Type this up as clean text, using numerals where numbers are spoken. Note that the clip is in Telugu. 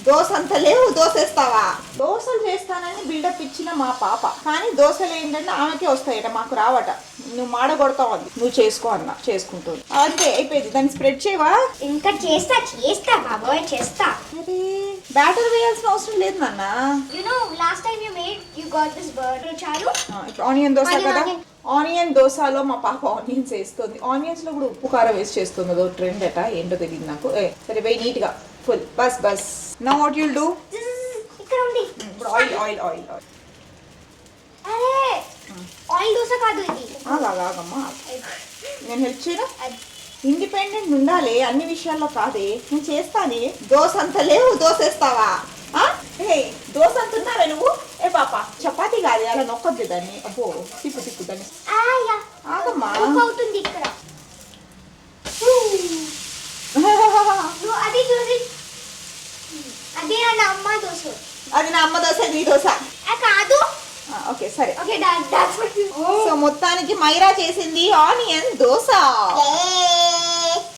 దోశ అంత లేవు, దోశ వేస్తావా? దోశలు చేస్తానని బిల్డప్ ఇచ్చిన మా పాప, కానీ దోశలు ఏంటంటే ఆమెకే వస్తాయట, మాకు రావట. నువ్వు మాడగొడతావు అది, నువ్వు చేసుకో అన్న, చేసుకుంటుంది అంతే, అయిపోయింది. దాన్ని స్ప్రెడ్ చేయవా? ఇంకా చేస్తా బాబోయ్, చేస్తా. అరే బ్యాటర్ వేయాల్సిన అవసరం లేదు నాన్న. You know last time you got this burger చాలు. ఇప్పుడు ఆనియన్ దోశ కదా, ఆనియన్ దోశలో మా పాప ఆనియన్స్ వేస్తుంది. ఆనియన్స్ లో కూడా ఉప్పు కారం వేసి చేస్తుంది, అదో ట్రెండ్ అట, ఏంటో తెలియదు నాకు. సరే వెయ్యి నీట్ గా full bus. Now what you'll do? ఇక్కడ ఉంది. ఇప్పుడు ఆయిల్. అరే ఆయిల్ దోశ కాదు ఇది. అలాగమ్మా, నేను హెల్ప్ చేయను. ఇండిపెండెంట్ ఉండాలి అన్ని విషయాల్లో, కాదే నేను చేస్తానే. దోశ అంత లేవు, దోశ వేస్తావా? దోశ అంత ఉన్నావే నువ్వు? ఏ పాప, చపాతీ కాదు, అలా నొక్కొద్దు దాన్ని. అబ్బో తిప్పు దాన్ని. ఆగమ్మా, అవుతుంది ఇక్కడ. అది చూసి అదే నా అమ్మ దోశ. అది నా అమ్మ దోశ, నీ దోశ కాదు. ఓకే సరే. ఓకే, సో మొత్తానికి మైరా చేసింది ఆనియన్ దోశ.